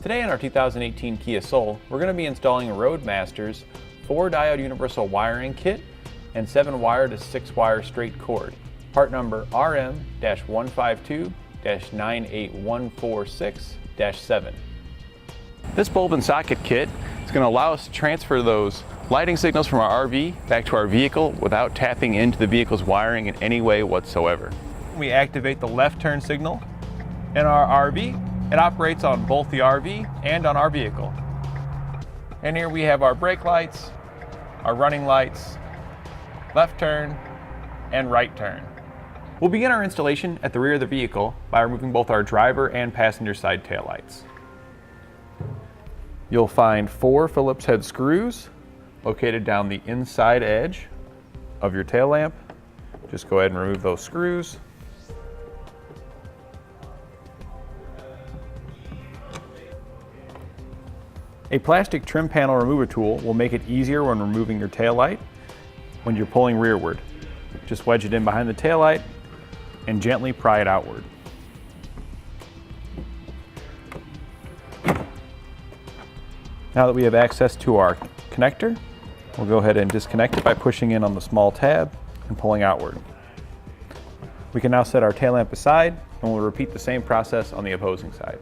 Today in our 2018 Kia Soul, we're going to be installing Roadmaster's 4-diode universal wiring kit and 7-wire to 6-wire straight cord. Part number RM-152-98146-7. This bulb and socket kit is going to allow us to transfer those lighting signals from our RV back to our vehicle without tapping into the vehicle's wiring in any way whatsoever. We activate the left turn signal in our RV. It operates on both the RV and on our vehicle. And here we have our brake lights, our running lights, left turn, and right turn. We'll begin our installation at the rear of the vehicle by removing both our driver and passenger side taillights. You'll find 4 Phillips head screws located down the inside edge of your tail lamp. Just go ahead and remove those screws. A plastic trim panel remover tool will make it easier when removing your taillight when you're pulling rearward. Just wedge it in behind the taillight and gently pry it outward. Now that we have access to our connector, we'll go ahead and disconnect it by pushing in on the small tab and pulling outward. We can now set our tail lamp aside, and we'll repeat the same process on the opposing side.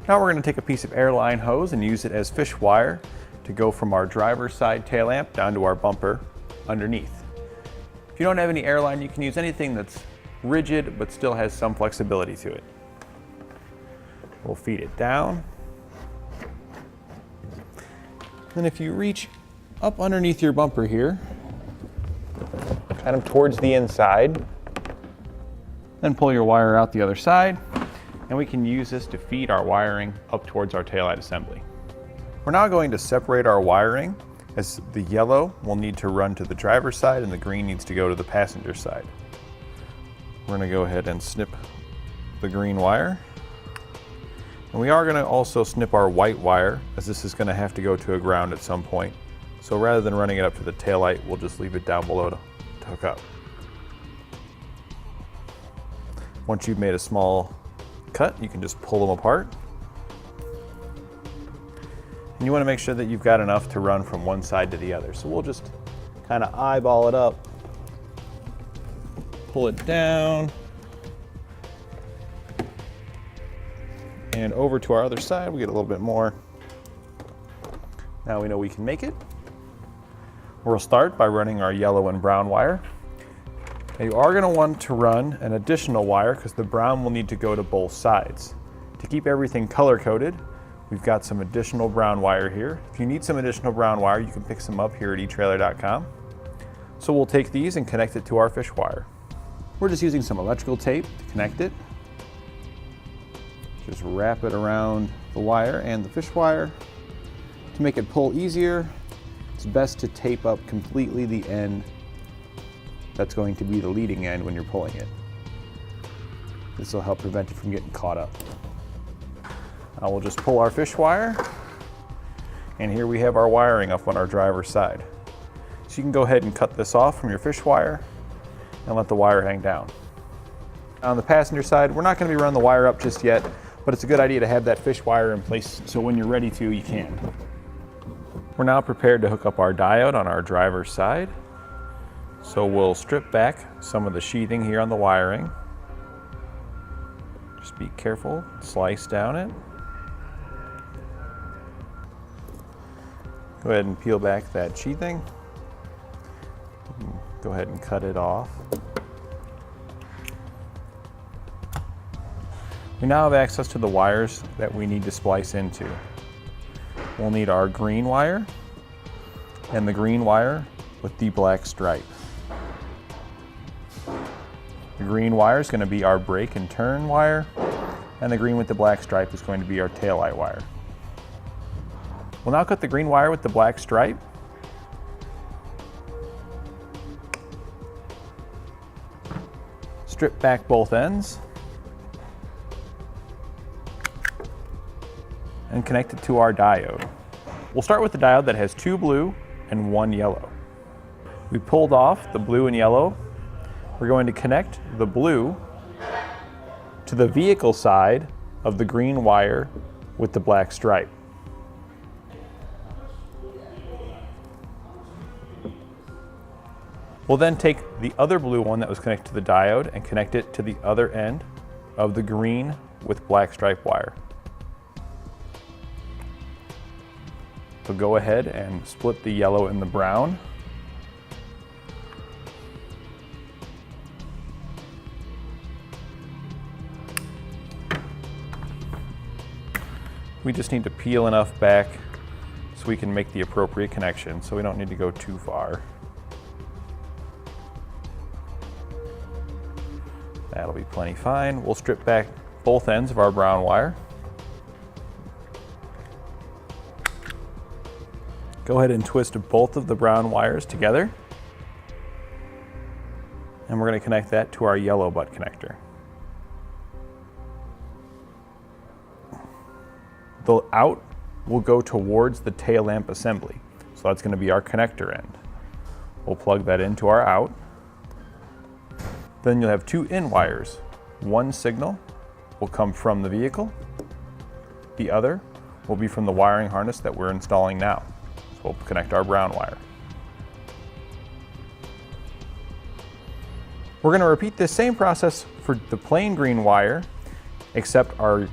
Now we're going to take a piece of airline hose and use it as fish wire to go from our driver's side tail lamp down to our bumper underneath. If you don't have any airline, you can use anything that's rigid but still has some flexibility to it. We'll feed it down. Then if you reach up underneath your bumper here, kind of towards the inside, then pull your wire out the other side, and we can use this to feed our wiring up towards our taillight assembly. We're now going to separate our wiring, as the yellow will need to run to the driver's side and the green needs to go to the passenger side. We're going to go ahead and snip the green wire. And we are going to also snip our white wire, as this is going to have to go to a ground at some point. So rather than running it up to the taillight, we'll just leave it down below to hook up. Once you've made a small cut, you can just pull them apart. And you want to make sure that you've got enough to run from one side to the other. So we'll just kind of eyeball it up, pull it down, and over to our other side. We get a little bit more. Now we know we can make it. We'll start by running our yellow and brown wire. Now you are going to want to run an additional wire because the brown will need to go to both sides. To keep everything color coded, we've got some additional brown wire here. If you need some additional brown wire, you can pick some up here at eTrailer.com. So we'll take these and connect it to our fish wire. We're just using some electrical tape to connect it. Just wrap it around the wire and the fish wire. To make it pull easier, it's best to tape up completely the end that's going to be the leading end when you're pulling it. This will help prevent it from getting caught up. Now we'll just pull our fish wire, and here we have our wiring up on our driver's side. So you can go ahead and cut this off from your fish wire and let the wire hang down. On the passenger side, we're not going to be running the wire up just yet, but it's a good idea to have that fish wire in place so when you're ready to, you can. We're now prepared to hook up our diode on our driver's side. So we'll strip back some of the sheathing here on the wiring. Just be careful, slice down it. Go ahead and peel back that sheathing. Go ahead and cut it off. We now have access to the wires that we need to splice into. We'll need our green wire and the green wire with the black stripe. The green wire is going to be our brake and turn wire, and the green with the black stripe is going to be our taillight wire. We'll now cut the green wire with the black stripe. Strip back both ends and connect it to our diode. We'll start with the diode that has 2 blue and 1 yellow. We pulled off the blue and yellow. We're going to connect the blue to the vehicle side of the green wire with the black stripe. We'll then take the other blue one that was connected to the diode and connect it to the other end of the green with black stripe wire. So go ahead and split the yellow and the brown. We just need to peel enough back so we can make the appropriate connection, so we don't need to go too far. That'll be plenty fine. We'll strip back both ends of our brown wire. Go ahead and twist both of the brown wires together. And we're going to connect that to our yellow butt connector. The out will go towards the tail lamp assembly. So that's going to be our connector end. We'll plug that into our out. Then you'll have two in wires. One signal will come from the vehicle. The other will be from the wiring harness that we're installing now. So we'll connect our brown wire. We're going to repeat this same process for the plain green wire, except our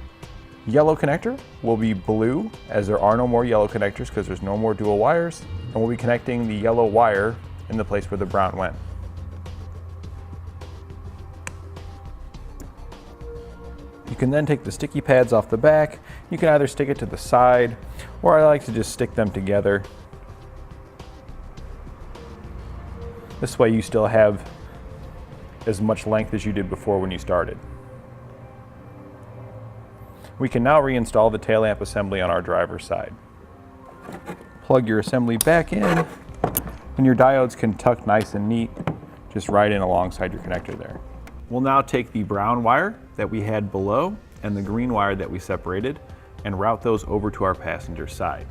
yellow connector will be blue, as there are no more yellow connectors because there's no more dual wires, and we'll be connecting the yellow wire in the place where the brown went. You can then take the sticky pads off the back. You can either stick it to the side, or I like to just stick them together. This way you still have as much length as you did before when you started. We can now reinstall the tail lamp assembly on our driver's side. Plug your assembly back in, and your diodes can tuck nice and neat, just right in alongside your connector there. We'll now take the brown wire that we had below and the green wire that we separated and route those over to our passenger side.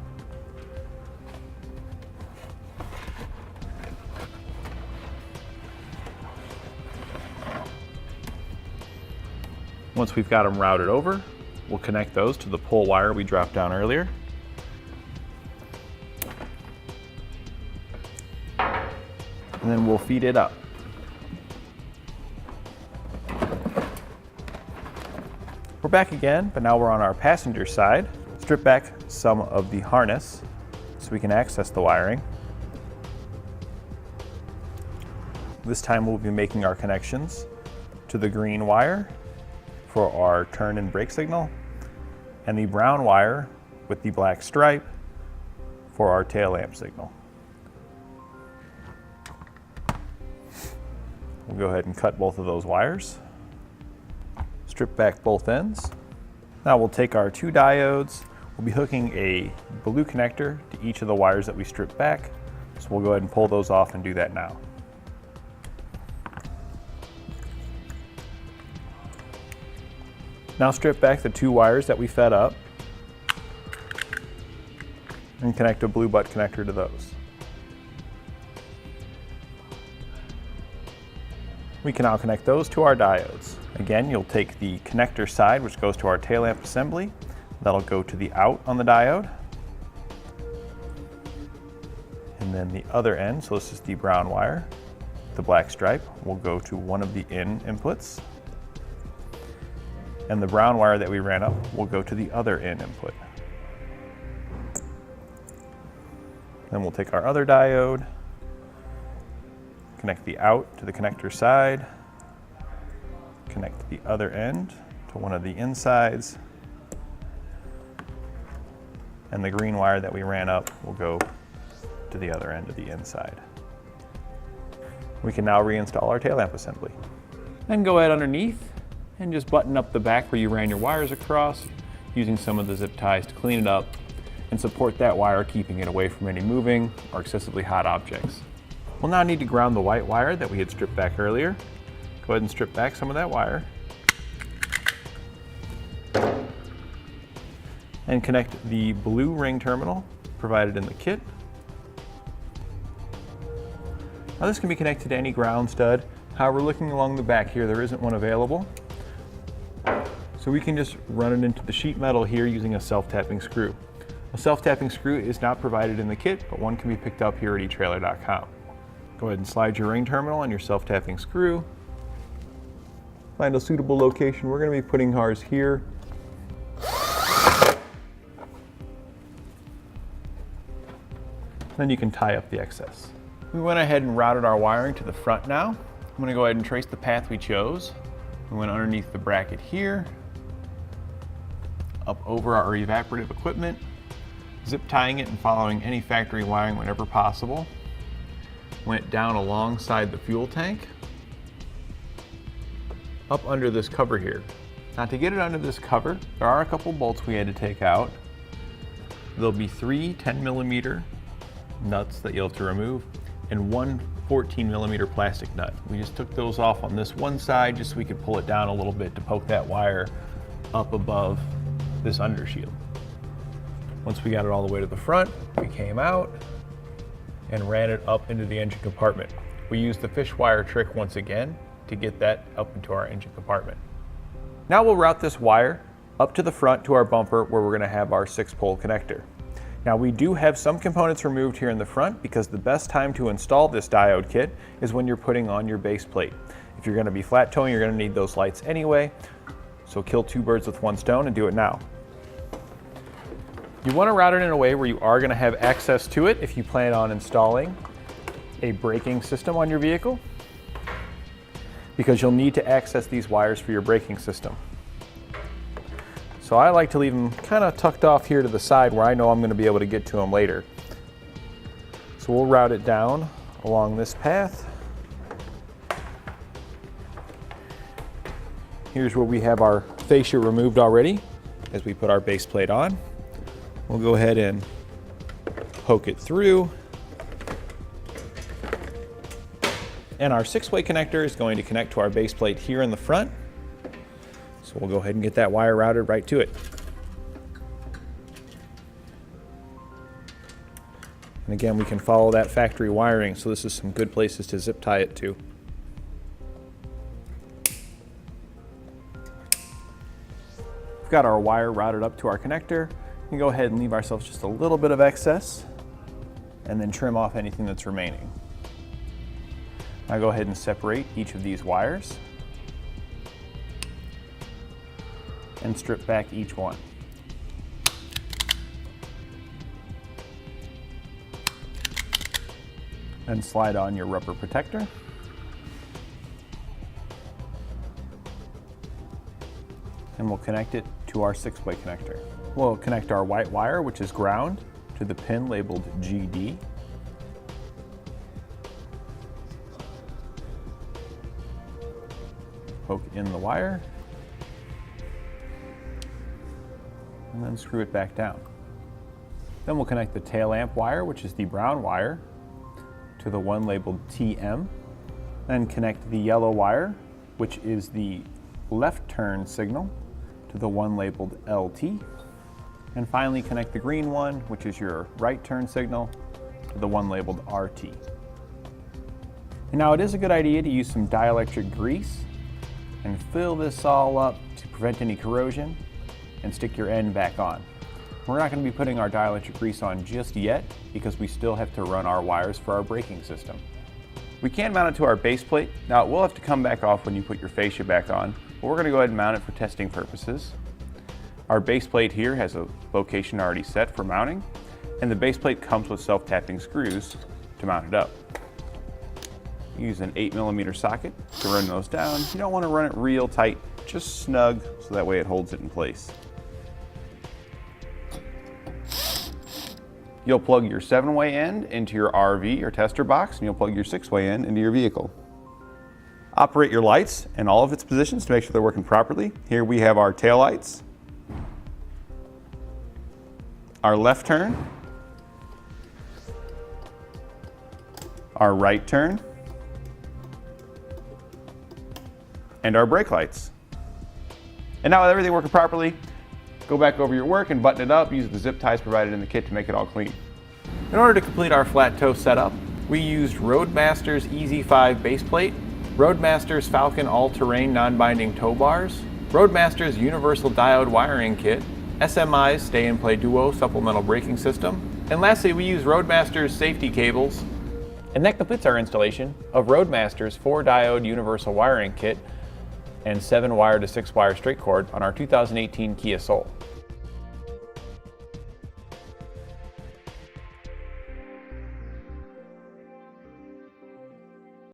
Once we've got them routed over, we'll connect those to the pull wire we dropped down earlier. And then we'll feed it up. We're back again, but now we're on our passenger side. Strip back some of the harness so we can access the wiring. This time we'll be making our connections to the green wire for our turn and brake signal, and the brown wire with the black stripe for our tail lamp signal. We'll go ahead and cut both of those wires. Strip back both ends. Now we'll take our two diodes. We'll be hooking a blue connector to each of the wires that we stripped back. So we'll go ahead and pull those off and do that now. Now strip back the two wires that we fed up and connect a blue butt connector to those. We can now connect those to our diodes. Again, you'll take the connector side, which goes to our tail lamp assembly. That'll go to the out on the diode. And then the other end, so this is the brown wire, the black stripe, will go to one of the in inputs. And the brown wire that we ran up will go to the other in input. Then we'll take our other diode, connect the out to the connector side, connect the other end to one of the insides, and the green wire that we ran up will go to the other end of the inside. We can now reinstall our tail lamp assembly. Then go ahead underneath and just button up the back where you ran your wires across, using some of the zip ties to clean it up and support that wire, keeping it away from any moving or excessively hot objects. We'll now need to ground the white wire that we had stripped back earlier. Go ahead and strip back some of that wire and connect the blue ring terminal provided in the kit. Now this can be connected to any ground stud. However, looking along the back here, there isn't one available. So we can just run it into the sheet metal here using a self-tapping screw. A self-tapping screw is not provided in the kit, but one can be picked up here at eTrailer.com. Go ahead and slide your ring terminal on your self-tapping screw. Find a suitable location. We're going to be putting ours here. Then you can tie up the excess. We went ahead and routed our wiring to the front now. I'm going to go ahead and trace the path we chose. We went underneath the bracket here, up over our evaporative equipment, zip tying it and following any factory wiring whenever possible. Went down alongside the fuel tank, up under this cover here. Now to get it under this cover, there are a couple bolts we had to take out. There'll be 3 10mm nuts that you'll have to remove and 1 14mm plastic nut. We just took those off on this one side just so we could pull it down a little bit to poke that wire up above this undershield. Once we got it all the way to the front, we came out and ran it up into the engine compartment. We used the fish wire trick once again to get that up into our engine compartment. Now we'll route this wire up to the front to our bumper where we're going to have our 6-pole connector. Now we do have some components removed here in the front because the best time to install this diode kit is when you're putting on your base plate. If you're going to be flat towing, you're going to need those lights anyway, so kill 2 birds with 1 stone and do it now. You want to route it in a way where you are going to have access to it if you plan on installing a braking system on your vehicle, because you'll need to access these wires for your braking system. So I like to leave them kind of tucked off here to the side where I know I'm going to be able to get to them later. So we'll route it down along this path. Here's where we have our fascia removed already as we put our base plate on. We'll go ahead and poke it through. And our 6-way connector is going to connect to our base plate here in the front. So we'll go ahead and get that wire routed right to it. And again, we can follow that factory wiring, so this is some good places to zip tie it to. We've got our wire routed up to our connector. We can go ahead and leave ourselves just a little bit of excess and then trim off anything that's remaining. Now go ahead and separate each of these wires and strip back each one. Then slide on your rubber protector. And we'll connect it to our 6-way connector. We'll connect our white wire, which is ground, to the pin labeled GD. Poke in the wire, and then screw it back down. Then we'll connect the tail lamp wire, which is the brown wire, to the one labeled TM. Then connect the yellow wire, which is the left turn signal, to the one labeled LT. And finally connect the green one, which is your right turn signal, to the one labeled RT. And now it is a good idea to use some dielectric grease and fill this all up to prevent any corrosion and stick your end back on. We're not going to be putting our dielectric grease on just yet because we still have to run our wires for our braking system. We can mount it to our base plate. Now it will have to come back off when you put your fascia back on, but we're going to go ahead and mount it for testing purposes. Our base plate here has a location already set for mounting, and the base plate comes with self-tapping screws to mount it up. Use an 8mm socket to run those down. You don't want to run it real tight, just snug, so that way it holds it in place. You'll plug your 7-way end into your RV or tester box, and you'll plug your 6-way end into your vehicle. Operate your lights in all of its positions to make sure they're working properly. Here we have our tail lights, our left turn, our right turn, and our brake lights. And now with everything working properly, go back over your work and button it up. Use the zip ties provided in the kit to make it all clean. In order to complete our flat toe setup, we used Roadmaster's EZ5 base plate, Roadmaster's Falcon all-terrain non-binding tow bars, Roadmaster's universal diode wiring kit, SMI's stay and play duo supplemental braking system, and lastly we use Roadmaster's safety cables. And that completes our installation of Roadmaster's 4-diode universal wiring kit and 7-wire to 6-wire straight cord on our 2018 Kia Soul.